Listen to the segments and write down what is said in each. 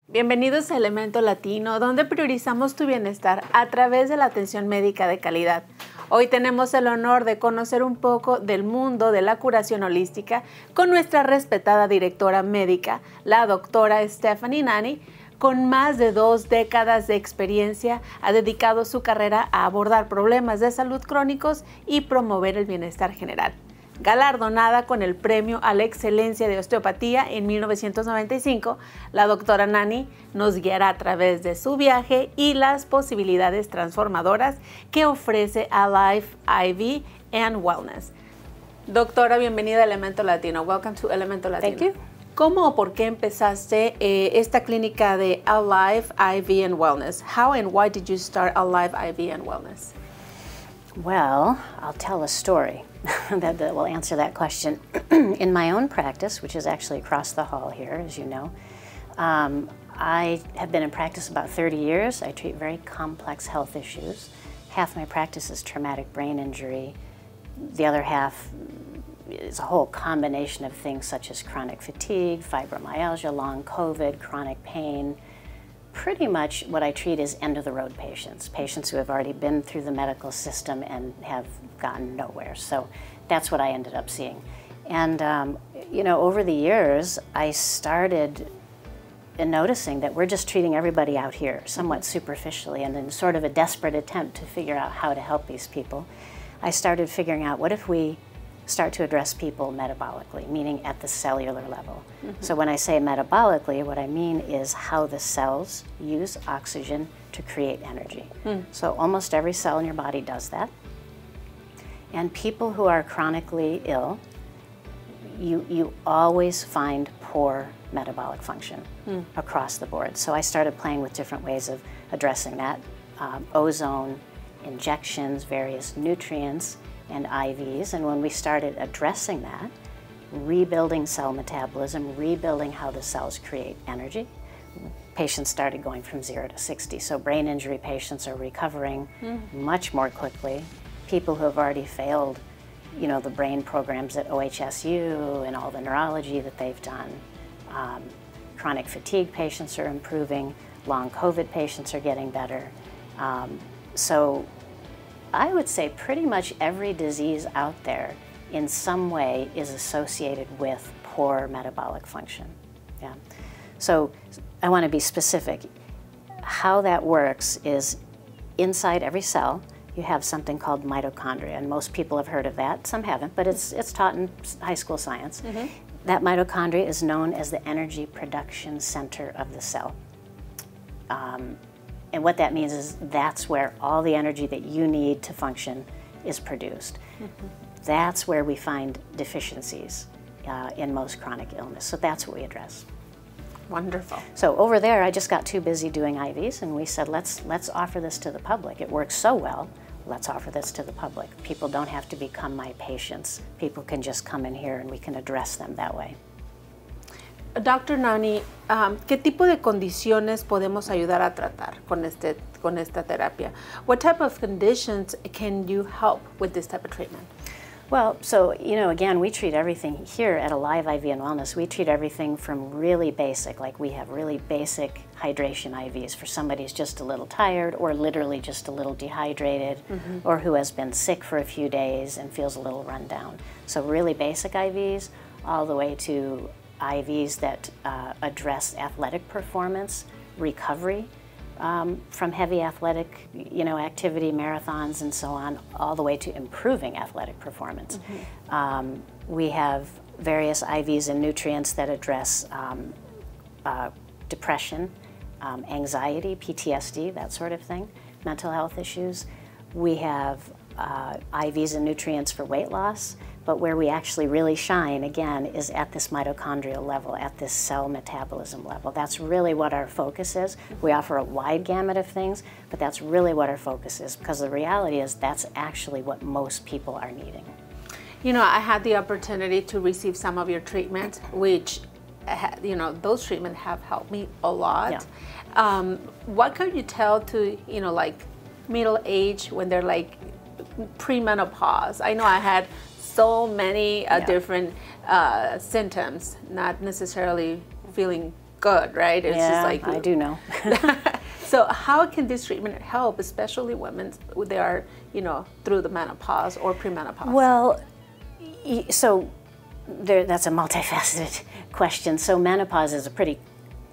Bienvenidos a Elemento Latino, donde priorizamos tu bienestar a través de la atención médica de calidad. Hoy tenemos el honor de conocer un poco del mundo de la curación holística con nuestra respetada directora médica, la doctora Nani. Con más de 2 décadas de experiencia, ha dedicado su carrera a abordar problemas de salud crónicos y promover el bienestar general. Galardonada con el Premio a la Excelencia de Osteopatía en 1995, la doctora Nani nos guiará a través de su viaje y las posibilidades transformadoras que ofrece Alive IV and Wellness. Doctora, bienvenida a Elemento Latino. Welcome to Elemento Latino. Thank you. ¿Cómo o por qué empezaste esta clínica de Alive IV and Wellness? How and why did you start Alive IV and Wellness? Well, I'll tell a story that will answer that question. In my own practice, which is actually across the hall here, as you know, I have been in practice about 30 years. I treat very complex health issues. Half my practice is traumatic brain injury. The other half is a whole combination of things such as chronic fatigue, fibromyalgia, long COVID, chronic pain. Pretty much what I treat is end-of-the-road patients, patients who have already been through the medical system and have gotten nowhere. So that's what I ended up seeing. And, you know, over the years, I started noticing that we're just treating everybody out here somewhat superficially, and in sort of a desperate attempt to figure out how to help these people, I started figuring out, what if we start to address people metabolically, meaning at the cellular level. So when I say metabolically, what I mean is how the cells use oxygen to create energy. So almost every cell in your body does that. And people who are chronically ill, you always find poor metabolic function across the board. So I started playing with different ways of addressing that. Ozone, injections, various nutrients, and IVs, and when we started addressing that, rebuilding cell metabolism, rebuilding how the cells create energy, patients started going from 0 to 60. So brain injury patients are recovering much more quickly. People who have already failed, you know, the brain programs at OHSU and all the neurology that they've done. Chronic fatigue patients are improving. Long COVID patients are getting better. So I would say pretty much every disease out there in some way is associated with poor metabolic function. Yeah. So I want to be specific. How that works is inside every cell you have something called mitochondria, and most people have heard of that. Some haven't, but it's taught in high school science. That mitochondria is known as the energy production center of the cell. And what that means is that's where all the energy that you need to function is produced. That's where we find deficiencies in most chronic illness. So that's what we address. Wonderful. So over there, I just got too busy doing IVs, and we said, let's offer this to the public. It works so well. Let's offer this to the public. People don't have to become my patients. People can just come in here and we can address them that way. Dr. Nani, ¿qué tipo de condiciones podemos ayudar a tratar con esta terapia? What type of conditions can you help with this type of treatment? Well, so, you know, again, we treat everything here at Alive IV and Wellness. We treat everything from really basic, like we have really basic hydration IVs for somebody who's just a little tired or literally just a little dehydrated or who has been sick for a few days and feels a little run down. So really basic IVs all the way to IVs that address athletic performance, recovery from heavy athletic, you know, activity, marathons and so on, all the way to improving athletic performance. We have various IVs and nutrients that address depression, anxiety, PTSD, that sort of thing, mental health issues. We have IVs and nutrients for weight loss, but where we actually really shine, again, is at this mitochondrial level, at this cell metabolism level. That's really what our focus is. We offer a wide gamut of things, but that's really what our focus is, because the reality is that's actually what most people are needing. You know, I had the opportunity to receive some of your treatments, which, you know, those treatments have helped me a lot. Yeah. What can you tell to, you know, like middle age when they're like premenopause? I know I had so many different symptoms, not necessarily feeling good, right? It's just like, I do know. So how can this treatment help, especially women when they are, you know, through the menopause or premenopause? Well, so that's a multifaceted question. So menopause is a pretty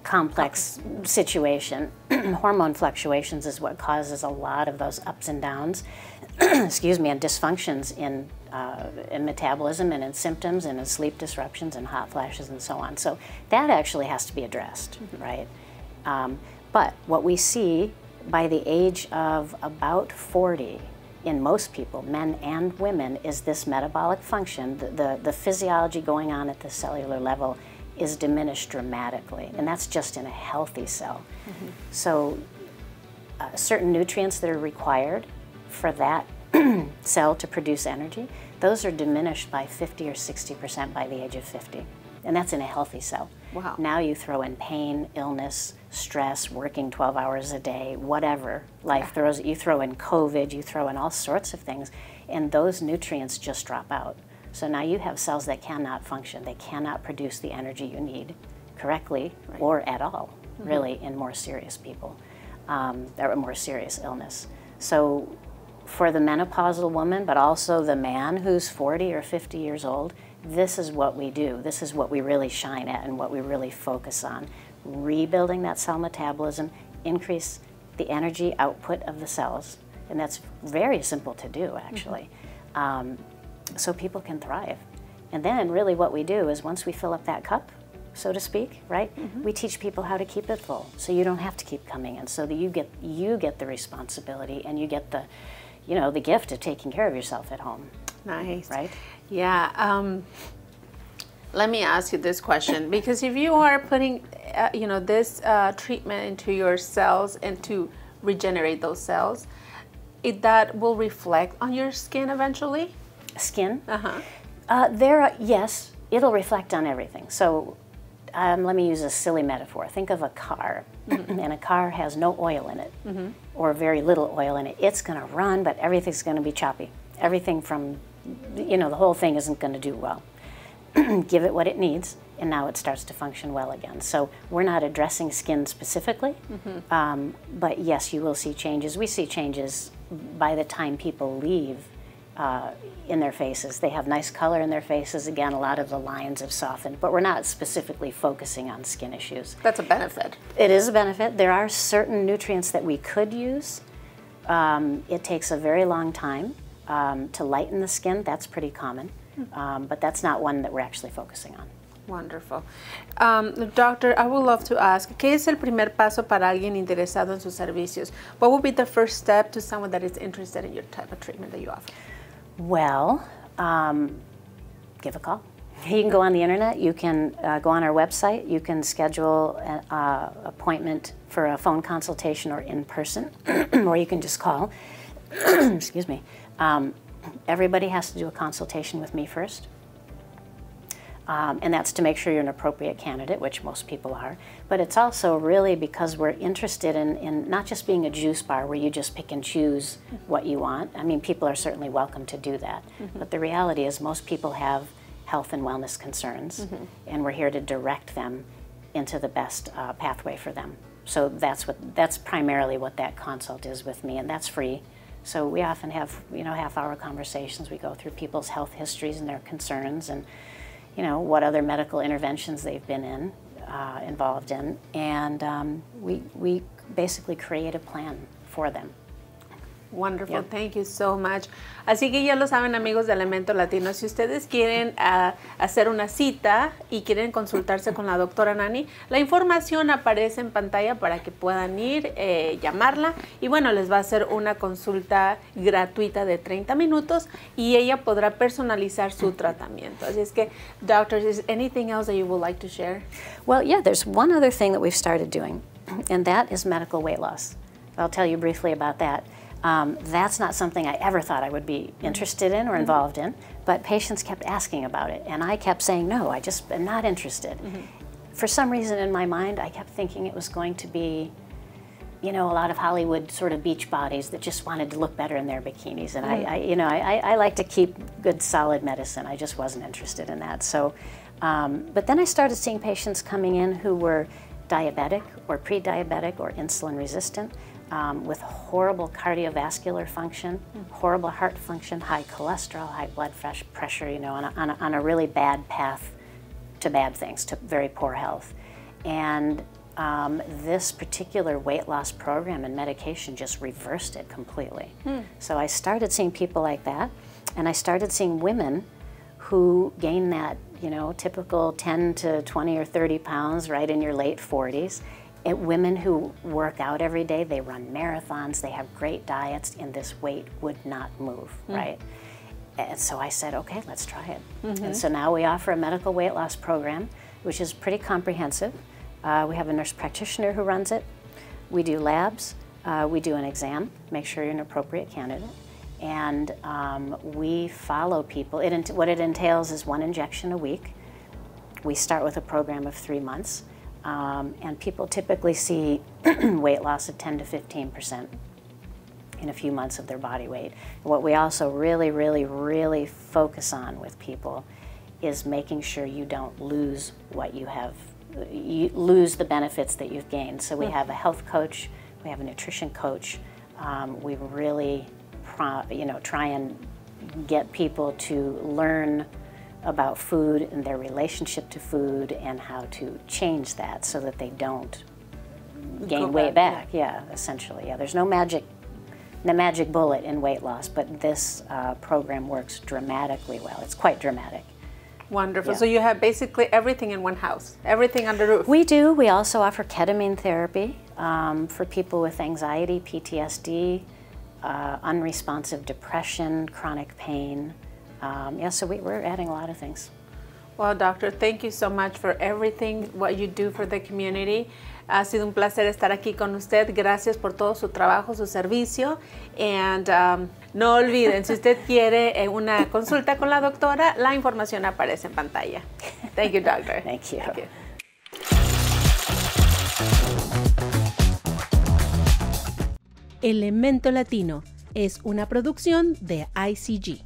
complex situation. Hormone fluctuations is what causes a lot of those ups and downs, excuse me, and dysfunctions in metabolism and in symptoms and in sleep disruptions and hot flashes and so on. So that actually has to be addressed, right? But what we see by the age of about 40 in most people, men and women, is this metabolic function, the physiology going on at the cellular level is diminished dramatically, and that's just in a healthy cell. So certain nutrients that are required for that cell to produce energy, those are diminished by 50 or 60% by the age of 50. And that's in a healthy cell. Wow. Now you throw in pain, illness, stress, working 12 hours a day, whatever life throws, you throw in COVID, you throw in all sorts of things, and those nutrients just drop out. So now you have cells that cannot function. They cannot produce the energy you need correctly or at all, really, in more serious people, or more serious illness. So for the menopausal woman, but also the man who's 40 or 50 years old, this is what we do. This is what we really shine at and what we really focus on. Rebuilding that cell metabolism, increase the energy output of the cells, and that's very simple to do, actually, so people can thrive. And then really what we do is once we fill up that cup, so to speak, right, we teach people how to keep it full, so you don't have to keep coming in, so that you get the responsibility and you get the, you know, the gift of taking care of yourself at home. Nice. Right? Yeah. Let me ask you this question, because if you are putting, you know, this treatment into your cells and to regenerate those cells, that will reflect on your skin eventually? Skin? Yes, it'll reflect on everything. So let me use a silly metaphor. Think of a car, and a car has no oil in it, or very little oil in it. It's going to run, but everything's going to be choppy. Everything from, you know, the whole thing isn't going to do well. Give it what it needs, and now it starts to function well again. So we're not addressing skin specifically, but yes, you will see changes. We see changes by the time people leave in their faces. They have nice color in their faces. Again, a lot of the lines have softened, but we're not specifically focusing on skin issues. That's a benefit. It is a benefit. There are certain nutrients that we could use. It takes a very long time to lighten the skin. That's pretty common, but that's not one that we're actually focusing on. Wonderful. Doctor, I would love to ask, ¿qué es el primer paso para alguien interesado en sus servicios? What would be the first step to someone that is interested in your type of treatment that you offer? Well, give a call. You can go on the internet, you can go on our website, you can schedule an appointment for a phone consultation or in person, or you can just call. Excuse me. Everybody has to do a consultation with me first. And that's to make sure you're an appropriate candidate, which most people are. But it's also really because we're interested in not just being a juice bar where you just pick and choose what you want. I mean, people are certainly welcome to do that. But the reality is most people have health and wellness concerns, and we're here to direct them into the best pathway for them. So that's primarily what that consult is with me, and that's free. So we often have, you know, half-hour conversations. We go through people's health histories and their concerns, and you know, what other medical interventions they've been involved in, and we basically create a plan for them. Wonderful, thank you so much. Así que ya lo saben, amigos de Elemento Latino, si ustedes quieren hacer una cita y quieren consultarse con la doctora Nani, la información aparece en pantalla para que puedan ir, llamarla, y bueno, les va a hacer una consulta gratuita de 30 minutos y ella podrá personalizar su tratamiento. Así es que, doctors, is anything else that you would like to share? Well, yeah, there's one other thing that we've started doing, and that is medical weight loss. I'll tell you briefly about that. That's not something I ever thought I would be interested in or involved in, but patients kept asking about it, and I kept saying, no, I just am not interested. For some reason in my mind, I kept thinking it was going to be, you know, a lot of Hollywood sort of beach bodies that just wanted to look better in their bikinis. And I like to keep good, solid medicine. I just wasn't interested in that. So, but then I started seeing patients coming in who were diabetic or pre-diabetic or insulin resistant, with horrible cardiovascular function, horrible heart function, high cholesterol, high blood pressure, you know, on a really bad path to bad things, to very poor health. And this particular weight loss program and medication just reversed it completely. So I started seeing people like that, and I started seeing women who gain that, you know, typical 10 to 20 or 30 pounds right in your late 40s. Women who work out every day, they run marathons, they have great diets, and this weight would not move, right? And so I said, okay, let's try it. And so now we offer a medical weight loss program, which is pretty comprehensive. We have a nurse practitioner who runs it. We do labs, we do an exam, make sure you're an appropriate candidate. And we follow people. What it entails is 1 injection a week. We start with a program of 3 months, and people typically see weight loss of 10 to 15% in a few months of their body weight. And what we also really, really, really focus on with people is making sure you don't lose what you have, you lose the benefits that you've gained. So we have a health coach, we have a nutrition coach. We really try and get people to learn about food and their relationship to food and how to change that so that they don't gain weight back. Yeah, essentially. Yeah, there's no magic bullet in weight loss, but this program works dramatically well. It's quite dramatic. Wonderful. Yeah. So you have basically everything in one house, everything under the roof. We do. We also offer ketamine therapy for people with anxiety, PTSD, unresponsive depression, chronic pain. So we're adding a lot of things. Well, doctor, thank you so much for everything, what you do for the community. Ha sido un placer estar aquí con usted. Gracias por todo su trabajo, su servicio. And no olviden, si usted quiere una consulta con la doctora, la información aparece en pantalla. Thank you, doctor. Thank you. Thank you. Elemento Latino es una producción de ICG.